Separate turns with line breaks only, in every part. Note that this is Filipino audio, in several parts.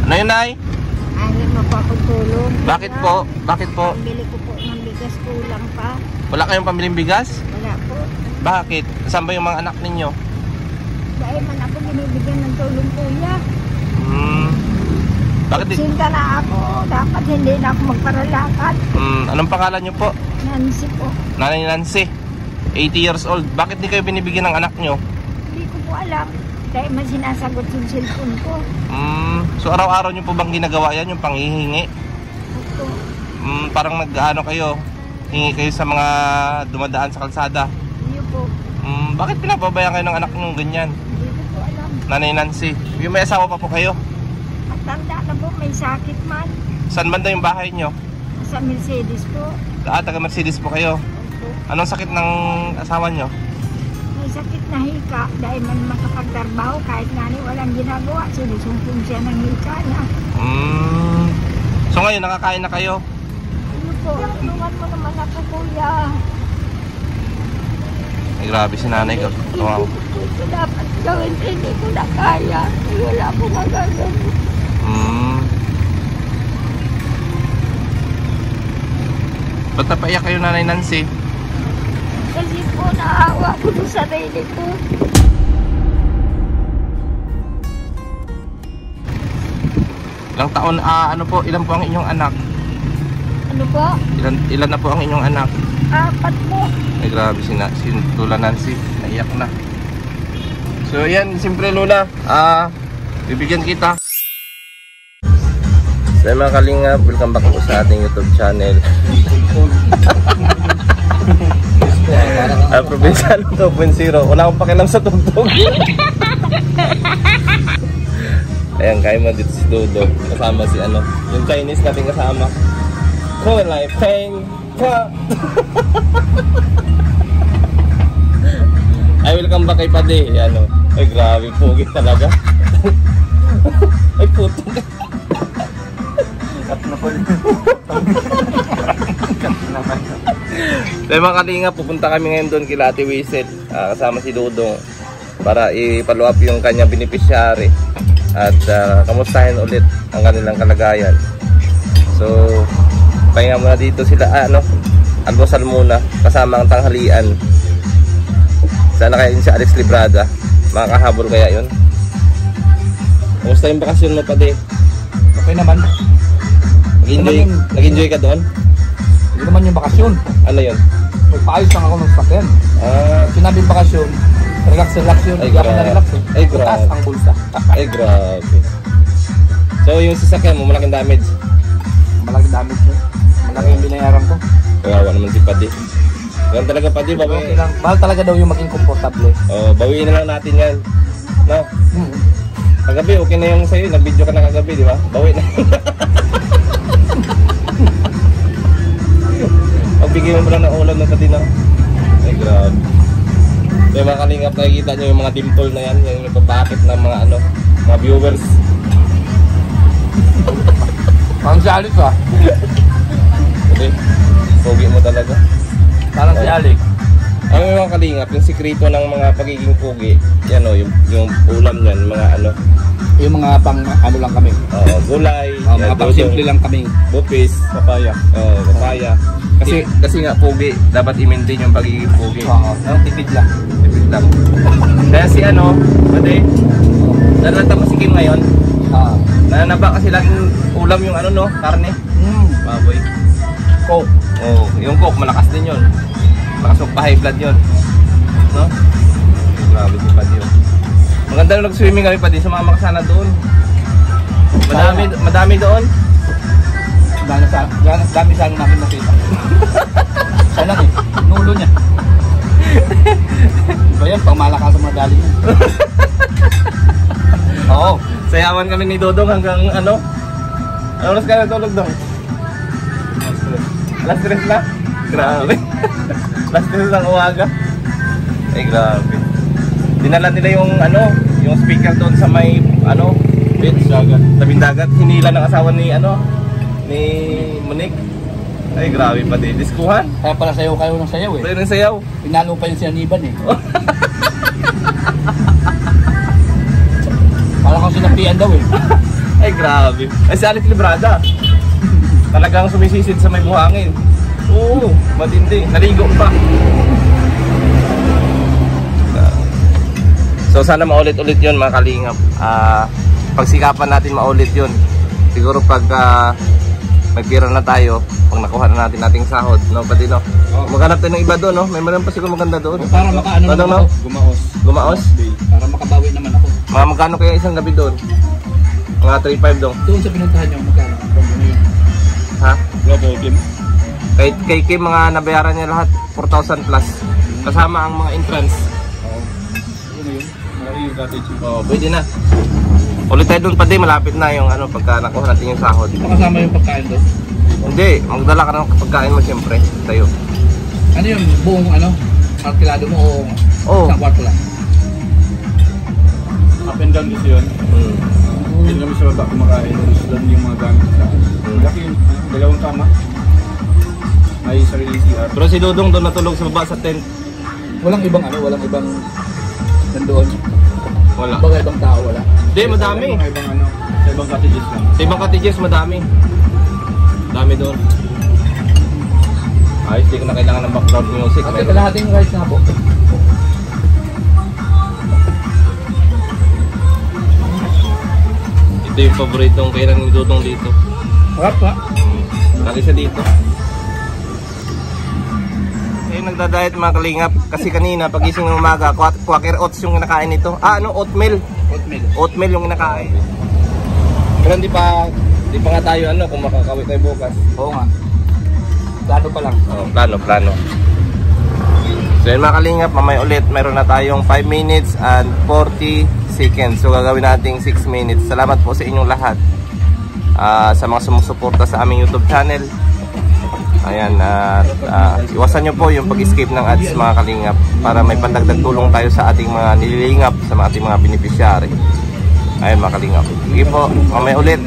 Ano yun, Nay?
Ayaw mapapagtulong.
Bakit po? Bakit po?
Pambili ko po ng bigas, kulang pa.
Wala kayong pamiling bigas?
Wala po.
Bakit? Saan ba yung mga anak ninyo?
Dahil man ako binibigyan ng tulong kuya.
Bakit di?
Sinta na ako. Dapat hindi na ako magparalakad.
Anong pangalan nyo po?
Nancy po.
Nanay Nancy, 80 years old. Bakit di kayo binibigyan ng anak nyo?
Hindi ko po alam. Dahil man sinasagot yung cellphone ko.
So araw-araw nyo po bang ginagawa yan, yung panghihingi?
Opo.
Parang nag-ano kayo, hingi kayo sa mga dumadaan sa kalsada.
Hindi po.
Bakit pinapabayaan kayo ng anak nyo ganyan?
Hindi ko po alam.
Nanay Nancy, yung may asawa pa po kayo?
Matanda na po. May sakit man.
Saan banda yung bahay nyo?
Sa Mercedes po.
Taga Mercedes po kayo.
Opo.
Anong sakit ng asawa nyo?
May sakit na hika. Dahil man makapagtrabaho kahit nga walang ginagawa. Sinusumpong siya ng hika niya.
So ngayon, nakakain na kayo?
Ano po? Tulungan mo naman ako kuya.
Ay, grabe si nanay ko. Wow.
Ito dapat gawin. Hindi ko na kaya. Wala po magagawin.
Ba't napaiyak kayo, Nanay Nancy?
Kasi po naawa ko sa sarili ko.
Ilang taon, ano po, ilan po ang inyong anak?
Ano po?
Ilan na po ang inyong anak?
4 po.
Ay, grabe si Lola Nancy. Naiyak na. So, yan, siyempre Lola. Bibigyan kita. So, mga kalingap, welcome back po sa ating YouTube channel. Provinciano 2.0. Wala akong pakialam sa tugtog. Ayan, kaya mo dito si Dodo. Kasama si ano, yung Chinese natin kasama. Kulay Peng Ka. Ay, welcome back kay Pade. Ano, ay grabe, pogi talaga. Ay, puto. Cut na po. Cut naman. So, mga kalinga, pupunta kami ngayon doon kila Ate Wiesel, kasama si Dudong, para i-follow up yung kanyang beneficiary at kamustahin ulit ang kanilang kalagayan. So, pahinga muna dito sila, almusal muna kasama ang tanghalian. Sana kaya yun si Alex Librada, makakahabol kaya yun. Kamusta yung bakasyon mo, Pade?
Okay naman.
Nag-enjoy ka doon?
Hindi naman yung bakasyon.
Ano yun?
Magpaayos lang ako ng sakyan. Sinabing bakasyon, relax yun.
Ay,
Hindi ako na-relax eh.
Ay, grabe.
Taas ang bulsa.
Ay, grabe. So, yung sasakyan mo, malaking damage?
Malaking damage mo. Malaking binayaran ko.
Kawawa naman si Padi. Ganun talaga, Padi.
Okay lang. Mahal talaga daw yung maging komportable.
Bawiin na lang natin yan. No? Kagabi, okay na yung sa'yo. Nag-video ka na kagabi, di ba? Bawi na. Pagbigay mo lang ng ulam ng Padi na. Ay, grabe. Yung mga kalingap, nakikita nyo yung mga dimple na yan. Yung nagpapakit ng mga mga viewers.
Parang si Alex ah.
Okay. Pogi mo talaga.
Parang si Alex.
Ang mga kalingap, yung sikrito ng mga pagiging pogi, yan o, yung ulam yan, mga
Yung mga pang ano lang kami.
Gulay,
mga pang simple lang kami.
Bupis,
Papaya.
Papaya. Kasi nga pogi, dapat i-maintain yung pagiging pogi.
Tipid lang.
Tipid lang. Kaya si Pade, narata mo si Kim ngayon. Nananaba kasi laging ulam yung karne. Baboy. Coke. Yung Coke, malakas din yun. Malakas magpa-high blood yun. No? Grabe si Padi yun. Maganda na nag-swimming kami, Padi. Sumama ka sana doon. Madami doon.
Dami sana namin nakita. Sana eh. Nulo niya. Iba yan, pang malakas ang madali niya.
Oo. Sayawan kami ni Dodong hanggang ano oras ka natulog doon? Alas 3 na? Grabe. Alas 3 ng uwaga. Ay, grabe. Dinala nila yung speaker doon sa may beach, tabing dagat. Hinila ng asawa ni ni Monique. Ay, grabe pa din. Diskuhan.
Kaya pala sayaw kayo ng sayaw eh.
Pwede ng sayaw.
Pinalo pa yung sinaniban eh. Parang kung sinapian daw eh.
Ay, grabe. Ay, si Alex Librada. Talagang sumisisid sa may buhangin. Oo, matindi. Naligo pa. So sana maulit-ulit yun mga kalingap. Pagsikapan natin maulit yun. Siguro pag nagpira na tayo, pag nakuha na natin ating sahod, no, pati no. Maghanap tayo ng iba doon, no. May meron pa siguro maganda doon.
Para makaano naman
no?
ako, gumaos.
Gumaos?
Para makabawi naman ako.
Mga magkano kaya isang gabi doon? Mga 3-5 doon.
Doon sa pinuntahan niyo, magkano?
Ha?
Global Kim.
Kay Kim, mga nabayaran niya lahat 4,000 plus. Kasama ang mga entrance.
Oo. Ano yun? Malaki yung cottage.
Oo, pwede na. Ulit tayo doon pa din, malapit na yung ano, pagka nakuha natin yung sahod.
Makasama yung pagkain doon?
Hindi, magdala ka ng pagkain mo siyempre, tayo.
Ano yun? Buong ano? Kalkulado mo o isang kwarto lang?
Up and down kasi yun. Hindi kami sa baba kumakain. Doon yung mga gamit sa akin. Laki yun. Dalawang kama. May sarili CR.
Pero si Dudong doon natulog sa baba sa tent.
Walang ibang ano? Walang ibang nandoon?
Wala.
Baga ibang tao wala?
Hindi, madami.
Sa ibang ano, sa ibang cottages lang.
Sa ibang cottages, madami. Dami doon. Ayos, di ko na kailangan ng background music.
At kalahating rice na po.
Ito yung paboritong kainan ni Dudong dito.
Harap ha?
Lagi siya dito. Nagda-diet mga kalingap kasi kanina pagising ng umaga quaker oats yung kinakain nito. Ano? Oatmeal. Oatmeal yung kinakain. Pero hindi pa nga tayo ano kung makakawit tayo bukas.
Oo nga. Plano pa lang.
Oh, plano. So yun mga kalingap, mamaya ulit meron na tayong 5 minutes and 40 seconds. So gagawin nating 6 minutes. Salamat po sa inyong lahat. Sa mga sumusuporta sa aming YouTube channel. Ayan, iwasan nyo po yung pag-escape ng ads mga kalingap para may pandagdag tulong tayo sa ating mga nililingap, sa ating mga beneficiary. Ayan mga kalingap. Sige po, mamaya ulit.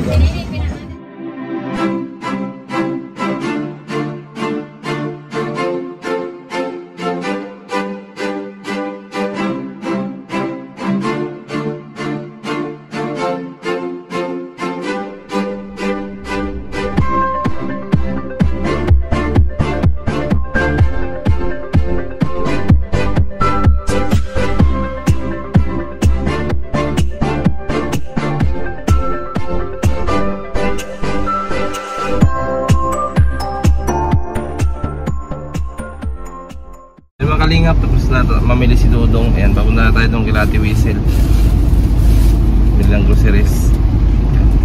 Kalingap, tapos na mamili si Dudong. Ayan, papunta na tayo itong kila Ate Whistle. Bilang groceries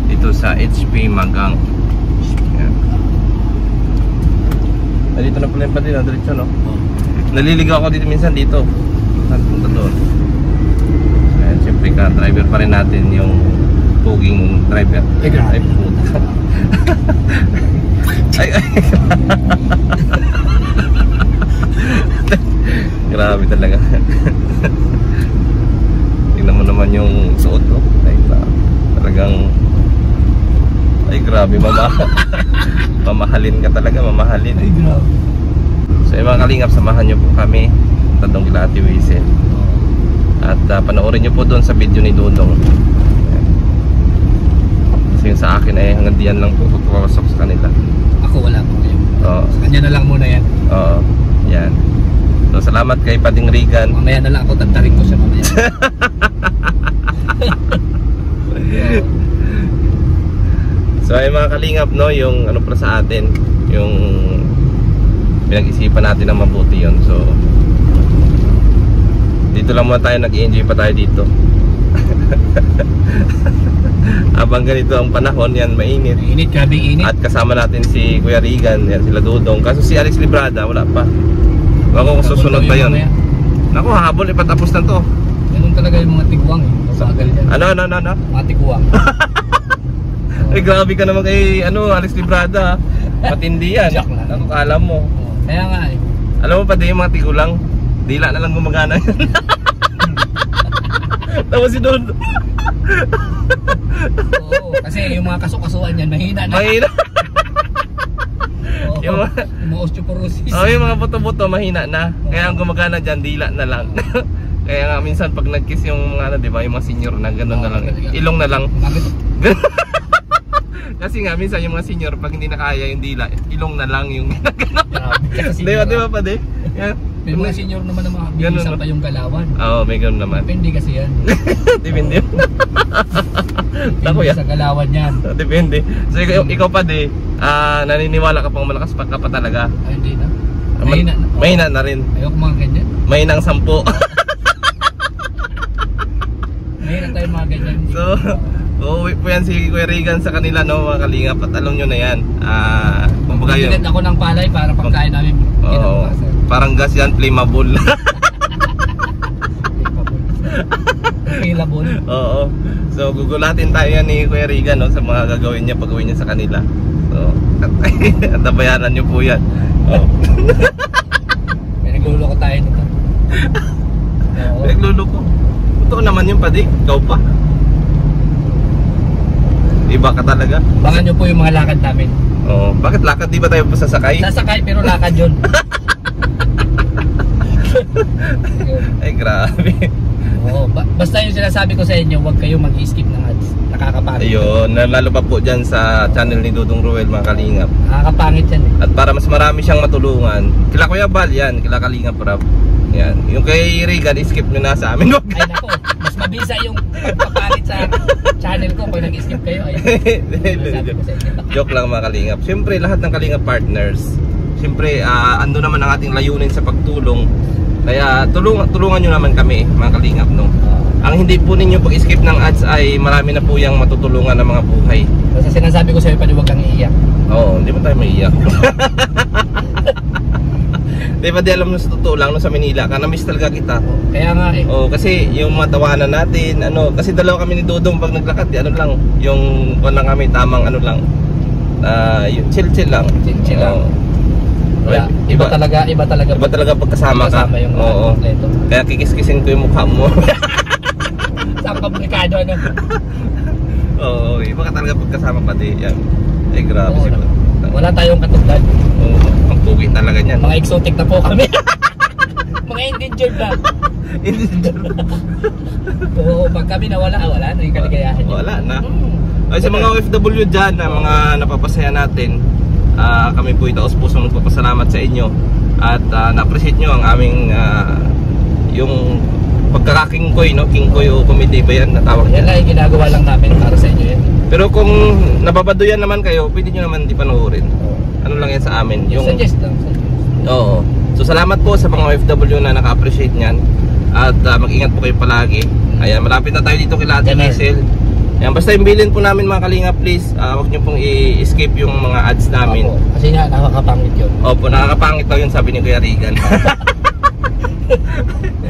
dito sa HP Magang. Ayan. Dito na pala yung pati na diretso, no? Naliligaw ako dito minsan dito. Punta doon. Ayan, siyempre ka driver pa rin natin yung puging driver. Ay, puta. Ay. Grabe talaga. Tingnan mo naman yung suot, no? Ay, talagang ay grabe, mamahalin ka talaga, mamahalin. Ay, grabe. So yung mga kalingap, samahan nyo po kami tatong kila Ate Whistle. At panoorin nyo po doon sa video ni Dudong. Kasi yung sa akin ay hanggang diyan lang po pagpapasok sa kanila.
Ako wala po ngayon. Sa kanya na lang muna yan.
Oo, yan. So salamat kay Pading Regan.
Mamaya na lang ako, tantarin ko siya mamaya.
So ay mga kalingap, no, yung ano para sa atin, yung pinag-isipan natin ng mabuti yun. So dito lang muna tayo, nag-enjoy pa tayo dito. Habang ganito ang panahon, yan mainit.
Init, grabing init.
At kasama natin si Kuya Regan, yan sila Dudong. Kaso si Alex Librada wala pa. Ako kung susunod pa yun. Naku, habol, ipatapos na to.
Ganun talaga yung mga tiguang eh. Mabagal yan.
Ano?
Mga tiguang.
Ay, grabe ka naman kay Alex Librada. Matindi yan. Ako kala mo.
Kaya nga eh.
Alam mo pa din yung mga tigulang, dila na lang gumagana yun. Tapos si Don.
Oo, kasi yung mga kasukasuan yan, mahina na.
Mahina.
Yung mga osteoporosis.
Yung mga buto-buto mahina na. Kaya ang gumagana dyan, dila na lang. Kaya nga minsan pag nag-kiss yung mga ano, di ba, yung mga senior na gano'n na lang. Ilong na lang. Kasi nga minsan yung mga senior pag hindi na kaya yung dila, ilong na lang yung gano'n. Di ba pa di? Yan.
May mga senior naman na mabilisan pa yung galawan.
Oo, may gano'n naman.
Depende kasi yan.
Depende.
Depende sa galawan yan.
Depende. So ikaw pa di, naniniwala ka pang malakas pa ka pa talaga?
Ay, hindi na.
Mahina na rin.
Ayoko mga ganyan.
Mahinang 10.
Mahina tayo mga ganyan.
So, uuwi po yan si Kuya Regan sa kanila, no, mga kalingap. At alam nyo na yan. Kumbaga yun.
Ako ng palay para pagkain namin.
Oo. Parang gas yan, flammable.
Flammable.
Oo. So, gugulatin tayo yan ni Kuya Regan, no, sa mga gagawin niya, pag-uwi niya sa kanila. So, at nabayaran nyo po yan. Oh.
May nagluloko tayo nito. Oo.
Nagluloko. Totoo naman yung padik. Ikaw pa. Iba ka talaga.
Bangan nyo po yung mga lakad namin.
Oh, bakit lakad? Di ba tayo pasasakay?
Sasakay pero lakad yun.
Ay, grabe.
Oo, basta yung sinasabi ko sa inyo, huwag kayong mag-skip ng ads. Nakakapangit.
Ayun, lalo pa po dyan sa channel ni Dudong Ruel, mga kalingap.
Nakakapangit yan eh.
At para mas marami siyang matulungan, kila Kuya Bal yan, kila Kalingap Rab. Yan. Yung kay Regan, skip nyo na sa amin.
Ay nako, mas mabisa yung pagpapalit sa channel ko pag nag-skip kayo. Ay,
joke lang mga kalingap. Siyempre lahat ng kalingap partners, siyempre ando naman ang ating layunin sa pagtulong. Kaya tulungan nyo naman kami mga kalingap, no. Ang hindi po ninyo pag-skip ng ads ay marami na po yung matutulungan ng mga buhay.
Basta sinasabi ko sa'yo pa, huwag kang iiyak.
Oo, hindi mo tayo maiiyak. Di ba di alam mo sa totoo lang, no, sa Manila ka, na-miss talaga kita.
Kaya nga eh.
Oo, kasi yung mga tawanan natin, kasi dalawa kami ni Dudong pag naglakad, ano lang, yung lang kami, tamang ano lang, chill lang.
Chill lang. Kaya, iba talaga
pagkasama ka.
Yung
oo. Kaya kikis-kisin ko yung mukha mo.
Sa komplikado ano.
Oo, iba ka talaga pagkasama pati. Yan. Ay, grabe
Oo,
siguro.
Wala tayong katulad.
Oo, ang pugi talaga niyan.
Mga exotic na po kami. Mga endangered na. Oo, pag kami nawala, wala na yung kaligayahan.
Wala na. Ay, sa mga OFW dyan, na mga napapasaya natin, kami po itaos pusong nagpapasalamat sa inyo. At na-appreciate nyo ang aming yung pagkakakingkoy, no? Kingkoy o comedy ba yan natawag
yan? Yan lang yung ginagawa lang namin para sa inyo yan.
Pero kung nababadoyan naman kayo, pwede nyo naman di panoorin. Ano lang yan sa amin. Yung
suggest lang.
Oo. So salamat po sa mga OFW na naka-appreciate nyan. At mag-ingat po kayo palagi. Ayan, malapit na tayo dito kila Ate Hazel. Ayan, basta yung bilin po namin mga kalinga, please, huwag nyo pong i-escape yung mga ads namin.
Opo, kasi nga nakakapangit yun.
Opo, nakakapangit daw yun, sabi ni Kuya Regan.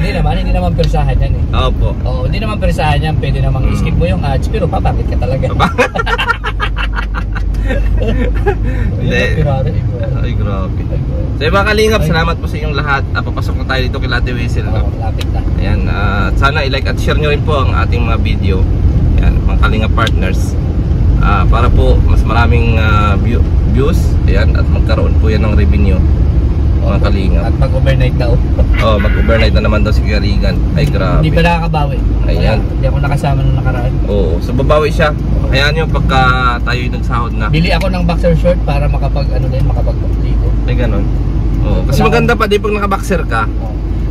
Hindi naman persahan yan eh.
Opo.
Oo, hindi naman persahan yan, pwede namang skip mo yung ads, pero papakit ka talaga.
Ay, grabe. So yung mga kalingap, salamat po sa inyong lahat. Papasok na tayo dito kay Ate Hazel.
Lapit na.
Ayan, sana i-like at share nyo rin po ang ating mga video. Ayan, mga kalingap partners. Para po mas maraming views. Ayan, at magkaroon po yan ng revenue. Mga kalingap.
At mag-overnight daw.
Oh, mag-overnight na naman daw si Kuya Regan. Ay, grabe.
Hindi pa nakakabawi.
Ayan.
Hindi ako nakasama nung nakaraan.
Oo, so babawi siya. Hayaan nyo pagka tayo nagsahod na.
Bili ako ng boxer short para makapag-ligo.
Ay, ganun. Oo, kasi maganda pa di pag naka-boxer ka.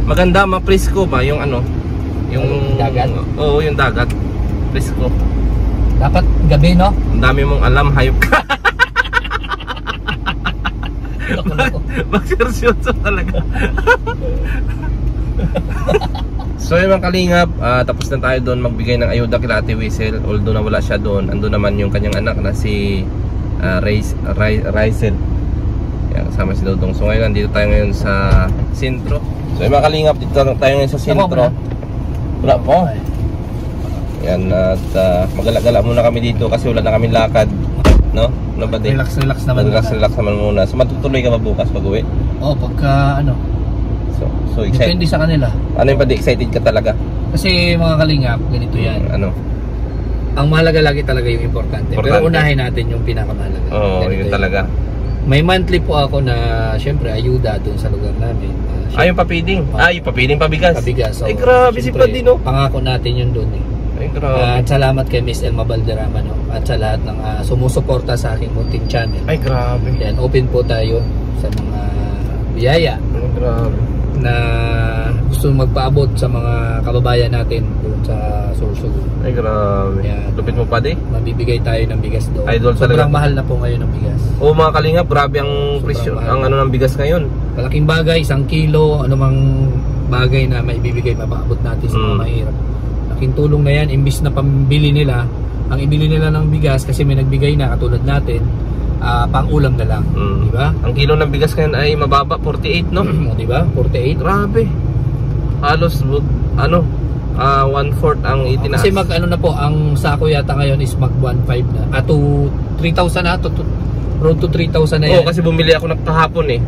Maganda, ma-presko ba yung yung
dagat?
Oo, yung dagat. Presko.
Dapat gabi, no?
Ang dami mong alam, hayop ka. Boxer shorts talaga. So yung mga kalingap, tapos na tayo doon magbigay ng ayuda kila Ate Hazel. Although na wala siya doon, ando naman yung kanyang anak na si Raisel. Yan, kasama si Dudong. So ngayon nandito tayo ngayon sa sentro. So yung mga kalingap, dito tayo ngayon sa sentro. Wala po. Yan, at magala-gala muna kami dito kasi wala na kami lakad. No? Ano ba din?
Relax naman.
Relax naman muna. So matutuloy ka ba bukas pag-uwi?
Oo, pagka ano.
So excited.
Depende sa kanila.
Ano yung pati excited ka talaga?
Kasi mga kalingap, ganito yan.
Ano?
Ang mahalaga lagi talaga yung importante. Pero unahin natin yung pinakamahalaga.
Oo, yun talaga.
May monthly po ako na syempre ayuda doon sa lugar namin.
Yung papiling. Yung papiling pabigas.
Pabigas.
Ay grabe si Paddy, no?
Pangako natin yun doon eh.
Ay grabe.
At salamat kay Miss Elma Valderrama, no? At sa lahat ng sumusuporta sa aking munting channel.
Ay grabe.
Yan, open po tayo sa mga biyaya.
Ay grabe.
Na gusto magpaabot sa mga kababayan natin doon sa Sorsogon.
Ay grabe.
Yan.
Lupit mo Paddy?
Mabibigay tayo ng bigas doon.
Idol
Sobrang
talaga.
mahal na po ngayon ng bigas.
Oo mga kalingap, grabe ang presyo, ang ano ng bigas ngayon.
Malaking bagay, 1 kilo, anumang bagay na maibibigay, mapaabot natin sa mga mahirap. Laking tulong na yan, imbis na pambili nila, ang ibili nila ng bigas kasi may nagbigay na katulad natin, pang-ulam na lang, di ba?
Ang kilo ng bigas ngayon ay mababa, 48, no?
Di ba? 48.
Grabe. Halos, 1/4 ang itinaas.
Kasi ano na po, ang sako yata ngayon is mag 1.5 na. To 3,000 na, road to 3,000 na yan.
Oo, kasi bumili ako kahapon eh.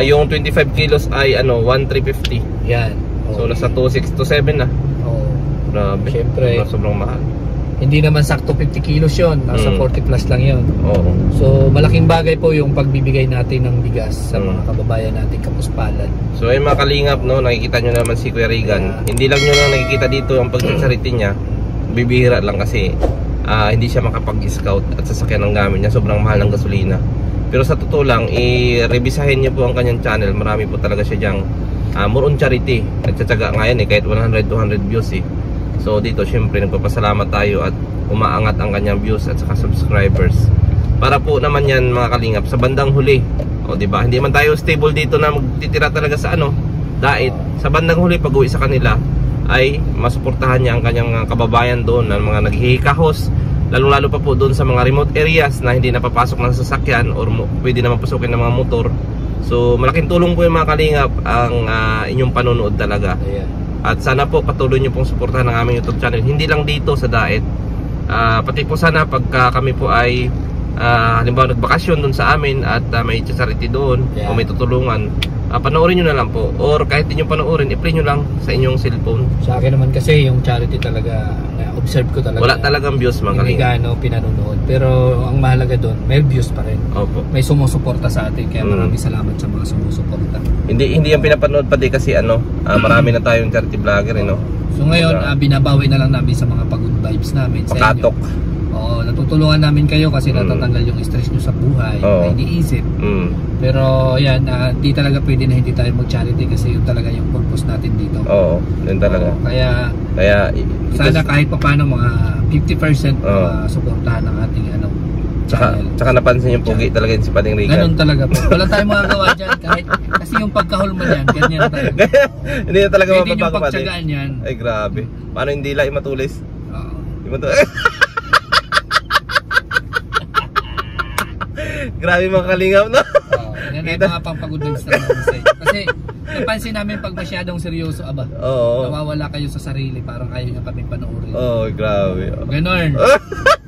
Yung 25 kilos ay 1,350.
Yan.
So nasa 2,600 to 7 na.
Oo.
Grabe.
Siyempre.
Sobrang mahal.
Hindi naman sakto 50 kilos yun. Nasa 40 plus lang yun.
Oo.
So malaking bagay po yung pagbibigay natin ng bigas sa mga kababayan natin kapuspalan.
So ay mga kalingap, no, nakikita nyo naman si Kuya Regan. Hindi lang nyo lang nakikita dito ang pagsasaliti niya. Bibihira lang kasi hindi siya makapag-scout at sasakyan ng gamit niya. Sobrang mahal ng gasolina. Pero sa totoo lang, i-revisahin niyo po ang kanyang channel. Marami po talaga siya diyang more on charity. Nagtsatsaga ngayon kahit 100-200 views eh. So dito syempre nagpapasalamat tayo at umaangat ang kanyang views at saka subscribers. Para po naman yan mga kalingap sa bandang huli. O di ba? Hindi man tayo stable dito na magtitira talaga sa dait. Sa bandang huli pag-uwi sa kanila ay masuportahan niya ang kanyang kababayan doon ng mga naghihikahos. Lalo pa po doon sa mga remote areas na hindi napapasok ng sasakyan or pwede naman pasukin ng mga motor. So malaking tulong po yung mga kalingap ang inyong panonood talaga. At sana po patuloy nyo pong suportahan ng aming YouTube channel. Hindi lang dito sa Daet. Pati po sana pagka kami po ay halimbawa nagbakasyon doon sa amin at may charity doon o may tutulungan, panoorin nyo na lang po. Or kahit hindi nyo panoorin, i-play nyo lang sa inyong cellphone.
Sa akin naman kasi yung charity talaga, na-observe ko talaga.
Wala talagang views mga
hindi
kalingap.
pinanonood. Pero ang mahalaga doon, may views pa rin.
Opo.
May sumusuporta sa atin. Kaya maraming salamat sa mga sumusuporta.
Hindi yung pinapanood pati kasi marami na tayong charity vlogger
So ngayon, binabawi na lang namin sa mga pagod vibes namin sa
Pakatok.
inyo. Oo, natutulungan namin kayo kasi natatanggal yung stress nyo sa buhay, na iniisip. Pero yan, di talaga pwede na hindi tayo mag-charity kasi yun talaga yung purpose natin dito.
Oo, yun talaga.
Kaya sana kahit pa paano mga 50% suportahan ng ating
Tsaka napansin yung pugi talaga yun si Pading Regan.
Ganun talaga po. Wala tayong magagawa dyan kasi yung pagkahol mo dyan, ganyan na tayo.
Hindi na talaga
mapapagawa. Pwede yung pagtsagaan yan.
Ay grabe. Paano yung dila imatulis?
Oo.
Grabe mga kalingap, no?
Yan ay mga pampagod ng stress namin sa inyo. Kasi napansin namin pag masyadong seryoso, nawawala kayo sa sarili, parang ayaw nyo kami panoorin.
Grabe.
Ganon.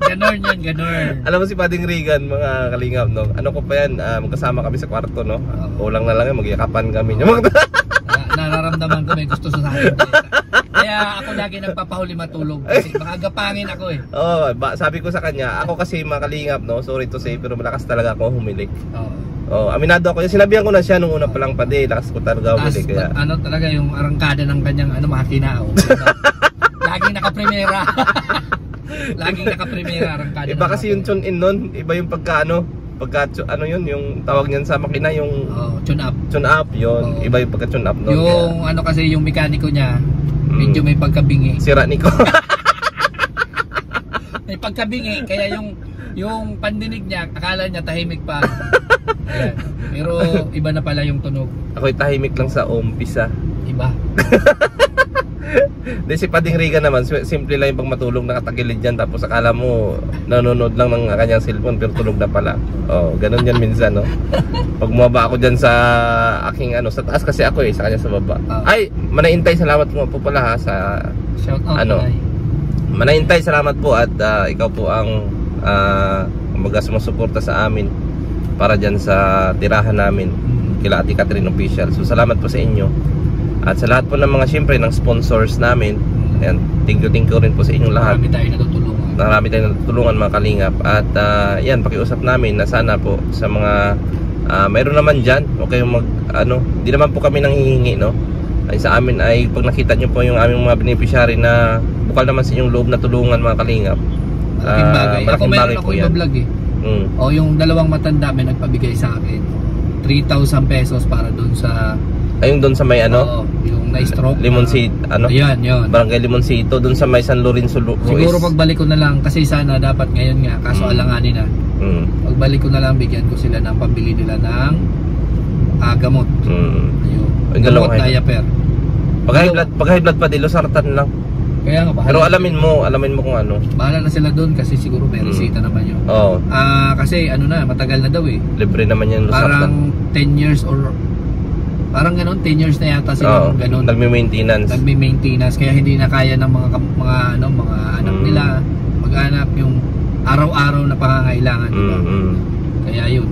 Ganon yan, ganon.
Alam mo si Pading Regan, mga kalingap, no? Ano ko pa yan, magkasama kami sa kwarto, no? Kulang na lang yan, magyakapan kami.
Nararamdaman ko may gusto sa akin. Kaya ako lagi nagpapahuli matulog kasi makagapangin ako eh.
Sabi ko sa kanya, ako kasi mga kalingap, no? Sorry to say, pero malakas talaga ako humili. Aminado ako. Sinabihan ko na siya nung una pa lang Pade, lakas ko talaga humili. Kaya
talaga yung arangkada ng kanyang makina. Laging naka-primera. Laging naka-primera arangkada.
Iba kasi yung tune-in nun, iba yung pagka yun, yung tawag niyan sa makina, yung
tune up.
Tune up, yun. Iba yung pagka tune up nun.
Yung kasi yung mekaniko niya, medyo may pagkabingi.
Sira Nico.
May pagkabingi, kaya yung pandinig niya, akala niya tahimik pa. Ayan. Pero iba na pala yung tunog.
Ako'y tahimik lang sa umpisa.
Iba.
Di si Pading Regan naman, simple lang yung pag matulog nakatagilid dyan, tapos akala mo nanonood lang ng kanyang cellphone pero tulog na pala. Ganun yan minsan, no? Pag bumaba ako dyan sa aking sa taas kasi ako sa kanya sa baba. Ay, Manaintay, salamat po pala ha sa
shout out
Manaintay, salamat po at ikaw po ang sumusuporta sa amin para dyan sa tirahan namin kila Ate Catherine Official. So salamat po sa inyo. At sa lahat po ng mga syempre ng sponsors namin, ayan, thank you rin po sa inyong lahat. Marami tayong natutulungan mga kalingap. At yan, pakiusap namin na sana po sa mga mayroon naman dyan. Okay, di naman po kami nanghihingi, no? Ay, sa amin ay pag nakita nyo po yung aming mga beneficiary na bukal naman sa inyong loob na tulungan mga kalingap.
Malaking bagay. Ako
malaking
meron
bagay
ako
po yan.
iba-vlog eh. O yung dalawang matanda may nagpabigay sa akin 3,000 pesos para doon sa
Ayun doon sa may
yung na-stroke
Limoncito,
Ayan, yun.
Barangay Limoncito, doon sa may San Lorenzo Ruiz.
Siguro pagbalik ko na lang kasi sana dapat ngayon nga kaso alanganin na. Pagbalik ko na lang bigyan ko sila ng pambili nila ng gamot. Ayun. Gamot, diaper.
Pag high blood pa dilo sartan lang.
Kaya nga
Pero alamin mo kung ano.
Bahala na sila doon kasi siguro may resita naman yun.
Oo.
Kasi matagal na daw eh.
Libre naman yan
Parang 10 years or parang ganun, 10 years na yata sila ganun.
Nagme-maintenance.
Kaya hindi na kaya ng mga anak nila mag-anak yung araw-araw na pangangailangan nila. Kaya yun.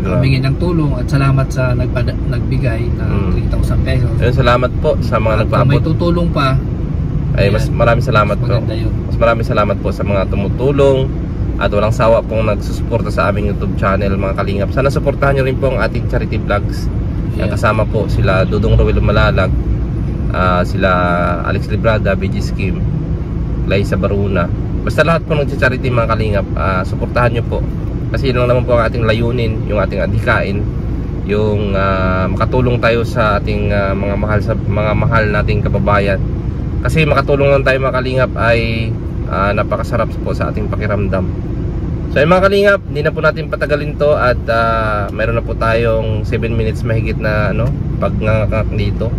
Humingi ng tulong at salamat sa nagbigay ng 3,000 pesos.
Ayun, salamat po sa mga nagpaabot.
Kung may tutulong pa,
ay mas maraming salamat po. Mas maraming salamat po sa mga tumutulong at walang sawa pong nagsusuporta sa aming YouTube channel mga kalingap. Sana suportahan nyo rin po ang ating charity vlogs. Kasama po sila Dudong Rowel Malalag, sila Alex Librada, BG Scheme, Liza Baruna. Basta lahat po nag-charity mga kalingap, suportahan nyo po. Kasi yun lang naman po ang ating layunin, yung ating adhikain, yung makatulong tayo sa ating mga mahal nating kababayan. Kasi makatulong lang tayo mga kalingap ay napakasarap po sa ating pakiramdam. So yung mga kalingap, hindi na po natin patagalin to at meron na po tayong 7 minutes mahigit na pagngangak dito.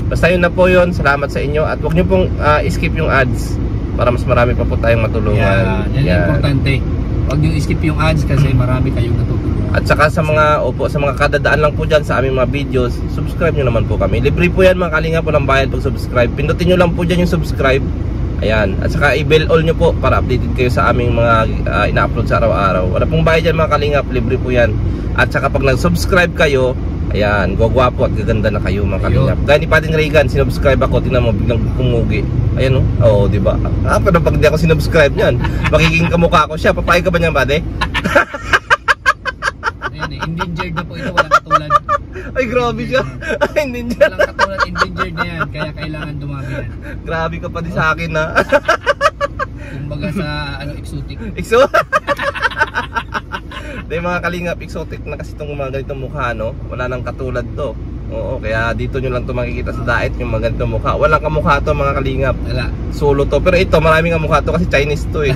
Basta yun na po yun, salamat sa inyo at huwag nyo pong skip yung ads para mas marami pa po tayong matulungan.
Yan importante. Huwag nyo skip yung ads kasi marami kayong natutulungan.
At saka sa mga kadadaan lang po dyan sa aming mga videos, subscribe nyo naman po kami. Libre po yan mga kalingap, walang bayad pag subscribe. Pindutin nyo lang po dyan yung subscribe. Ayan, at saka i-bell all nyo po para updated kayo sa aming mga ina-upload sa araw-araw. Wala pong bayad dyan mga kalingap, libre po yan. At saka pag nag-subscribe kayo, ayan, gwagwapo at gaganda na kayo mga kalingap. Gaya ni Pading Reagan, sinubscribe ako, tingnan mo, biglang pumugi. Ayan o, diba? Pero pag di ako sinubscribe niyan, magiging kamukha ko siya. Papayag ka ba niyan, Pade?
Ayan endangered na po ito, walang katulad.
Ay, grabe siya. Ay, endangered.
Walang katulad, endangered na yan, kaya kailangan dumami yan.
Grabe ka pa di sa akin, ha?
Kumbaga sa exotic.
Dahil mga kalingap, exotic na kasi itong mga ganitong mukha, no? Wala nang katulad to. Oo, kaya dito nyo lang ito makikita sa diet yung mga ganitong mukha. Walang kamukha to mga kalingap.
Wala.
Solo to. Pero ito, maraming kamukha to kasi Chinese to eh.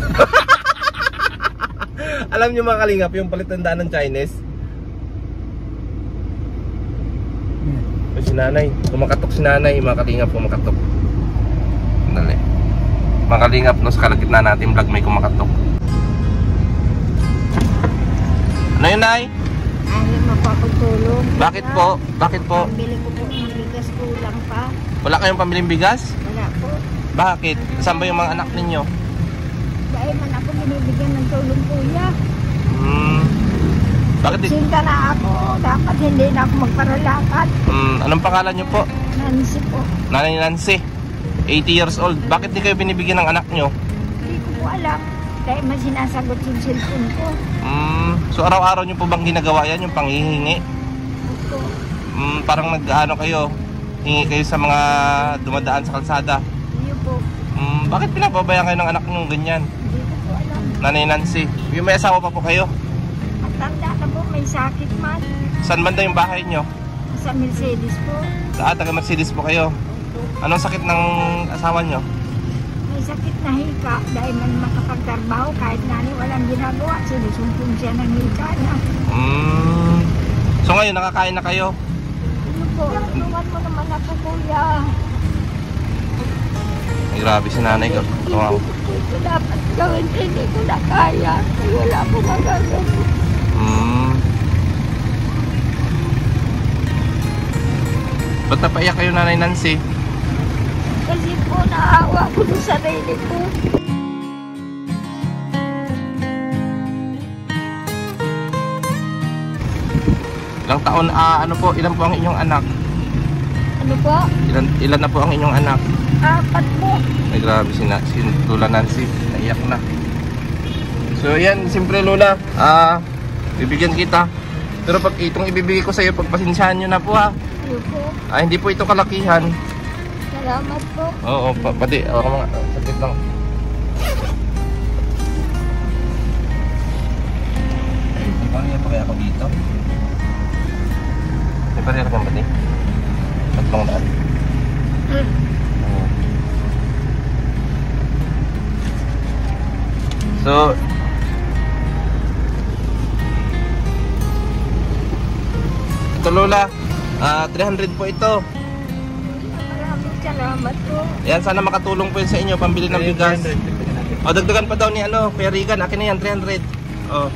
Alam nyo mga kalingap, yung palitandaan ng Chinese. Si nanay, kumakatok si nanay, mga kalingap, kumakatok. Dali. Mga kalingap, no, sa kalagitna natin vlog may kumakatok. Ano yun, Nay?
Ayaw mapapagtulong.
Bakit po? Bakit po?
Bili ko po ng bigas, kulang pa.
Wala kayong pambiling bigas?
Wala po.
Bakit? Saan ba yung mga anak ninyo?
Dahil man ako binibigyan ng tulong kuya.
Bakit?
Sinta na ako. Dapat hindi na ako magparalakad.
Anong pangalan nyo po?
Nancy po.
Nanay Nancy, 80 years old. Bakit di kayo binibigyan ng anak nyo?
Hindi ko po alam. Dahil man sinasagot yung cellphone ko.
So araw-araw nyo po bang ginagawa yan, yung panghihingi?
Ito.
Parang nag-ano kayo, hingi kayo sa mga dumadaan sa kalsada.
Iyo po.
Bakit pinababayaan kayo ng anak nyo ganyan?
Hindi ko po alam.
Nanay Nancy, yung may asawa pa po kayo?
Matanda na po. May sakit man.
Saan banda yung bahay nyo?
Sa Mercedes po.
Taga Mercedes po kayo. Anong sakit ng asawa nyo?
May sakit na hika. Dahil man makapagtrabaho kahit nani walang ginagawa. Sinusumpong siya ng hika niya.
So ngayon nakakain na kayo?
Ano po? Tulungan mo naman ako kuya.
Ay, grabe si nanay ko. Wow.
Ito dapat gawin. Hindi ko na kaya. Wala po magagawa.
Ba't napaiyak kayo, Nanay Nancy?
Kasi po naawa ko sa sarili ko.
Ilang taon, ano po, ilan po ang inyong anak?
Ano po?
Ilan na po ang inyong anak?
4 po.
Ay, grabe si Lola Nancy, naiyak na. So yan, siyempre Lola, bibigyan kita Pero pag itong ibibigay ko sa iyo, pagpasensyahan nyo na po ha.
Iyo po.
Hindi po ito kalakihan.
Salamat po.
Oo, pati. Ako mga, sakit lang. May pariya pa kaya ako dito? May pariya ka ba pati? 300. Oo. So, ito Lola, 300 po ito.
Maraming salamat po.
Yan, sana makatulong po yun sa inyo, pambili ng bigas. O, dagdagan pa daw ni Kuya Regan, akin na yan, 300. O,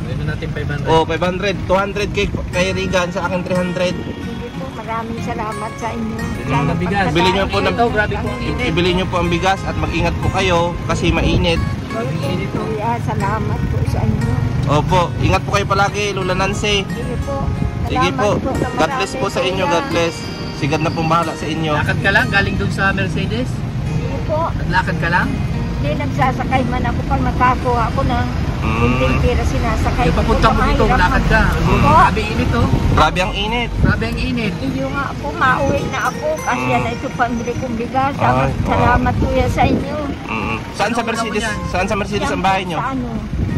Ito natin 500.
o 500, 200 kay Regan, sa akin 300.
Sige po, maraming salamat sa inyo.
ng bigas.
Bili nyo po ng,
Ito, grabe po ang init.
ibili nyo po ang bigas at mag-ingat po kayo kasi mainit.
Kuya, salamat po sa inyo.
Opo, ingat po kayo palagi, Lola Nancy.
Sige po.
Sige
Salamat
po,
na
God bless
marami,
po sa inyo,
kuya.
God bless. Sigad na pong bahala sa inyo.
Lakad ka lang, galing doon sa Mercedes?
Sige po.
Naglakad ka lang?
Hindi nagsasakay man ako pag nakakuha ako ng kunting pera sinasakay.
Yung papunta mo dito,
Mahirap
lakad ka.
Opo.
Grabe init oh.
Grabe ang init.
Grabe ang init.
Iyo nga po, mauwi na ako kasi yan ito pambili kong bigas.
Ay,
Salamat kuya sa inyo.
Saan sa
Ano
Mercedes?
mo yan?
Saan sa Mercedes ang bahay nyo?
Sa ano?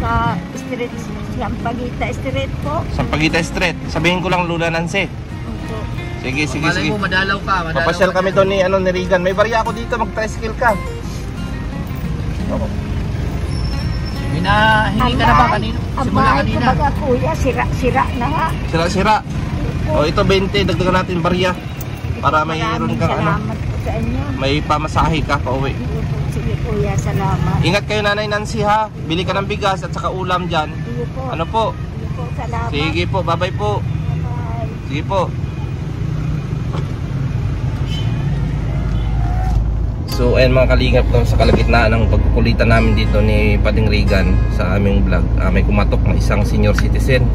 Sa street, Sampaguita Street po.
Sa Pagita Street. Sabihin ko lang Lola Nancy.
Opo.
Sige, sige,
Malay
sige.
mo, madalaw ka. Madalaw
Papasyal
ka
kami
dyan.
doon ni Regan. May barya ako dito, mag-tricycle ka. Oo.
Hinahingi ka na ba kanina?
Ang
Simula
bahay ko
kanina.
baga kuya, sira-sira na nga.
Sira-sira. O ito 20, dagdagan natin barya. Para mayroon
Maraming
kang ano,
salamat po sa inyo.
may pamasahe ka pauwi.
Sige kuya, salamat.
Ingat kayo Nanay Nancy ha. Bili ka ng bigas at saka ulam dyan.
Sige po.
Ano po?
Sige po, salamat.
Sige po, bye-bye po.
Bye.
Sige po. So ayan mga kalingap, no, sa kalagitnaan ng pagkukulitan namin dito ni Pading Regan sa aming vlog, may kumatok na isang senior citizen.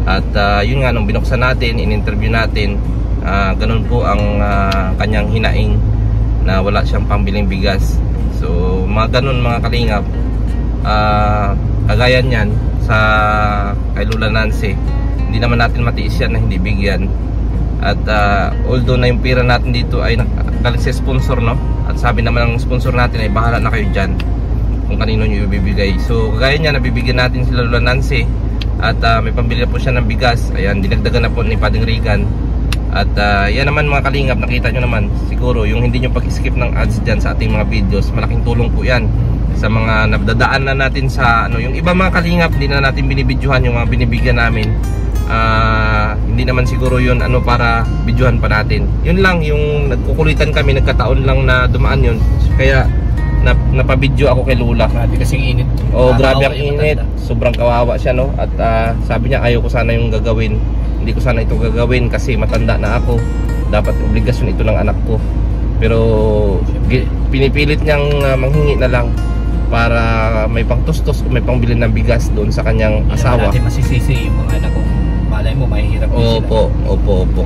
At yun nga, nung binuksan natin, in-interview natin, ganun po ang kanyang hinaing na wala siyang pambiling bigas. So mga ganun mga kalingap, kagaya niyan sa kay Lola Nancy, hindi naman natin matiis yan na hindi bigyan. At although na yung pera natin dito ay galing sa sponsor, no? At sabi naman ng sponsor natin ay bahala na kayo dyan kung kanino nyo ibibigay. So kagaya niya, nabibigyan natin sila Lola Nancy. At may pambili po siya ng bigas. Ayan, dinagdagan na po ni Pading Regan. At yan naman mga kalingap, nakita nyo naman siguro yung hindi nyo pag-skip ng ads dyan sa ating mga videos, malaking tulong po yan sa mga nabdadaan na natin sa ano. Yung iba mga kalingap, hindi na natin binibidyohan yung mga binibigyan namin. Hindi naman siguro yun ano para videohan pa natin. Yun lang, yung nagkukulitan kami, nagkataon lang na dumaan yun. Kaya napabidyo ako kay Lola.
Grabe kasing init.
Grabe ang
Yung
init.
matanda.
Sobrang kawawa siya, no? At sabi niya ayaw ko sana yung gagawin. Hindi ko sana ito gagawin kasi matanda na ako. Dapat obligasyon ito ng anak ko. Pero pinipilit niyang manghingi na lang para may pangtustos o may pangbili ng bigas doon sa kanyang asawa.
Hindi naman natin masisisi yung mga anak kung malay mo mahihirap din sila.
Opo.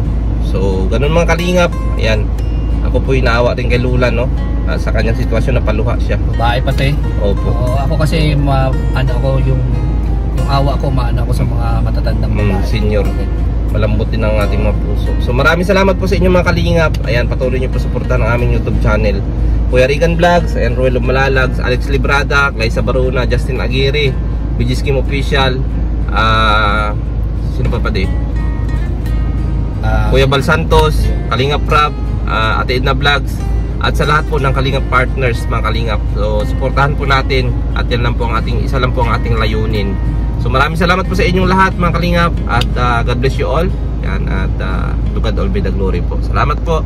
So, ganun mga kalingap. Ayan. Ako po inaawa din kay Lola, no? Sa kanyang sitwasyon na paluha siya.
Babae pati.
Opo.
Ako kasi ano ako yung awa ko, maano ako sa mga matatandang babae.
Senior. Malambot din ang ating mga puso. So maraming salamat po sa inyo mga kalingap. Ayan, patuloy niyo po suportahan ang aming YouTube channel. Kuya Regan Vlogs, ayan, Roel Malalags, Alex Librada, Claisa Baruna, Justin Aguirre, BG Scheme Official, sino pa di? Kuya Bal Santos, Kalingap Prab, Ate Edna Vlogs, at sa lahat po ng Kalingap partners mga kalingap. So suportahan po natin at yan lang po ang ating, isa lang po ang ating layunin. So maraming salamat po sa inyong lahat mga kalingap at God bless you all. Yan, at to God all be the glory po. Salamat po.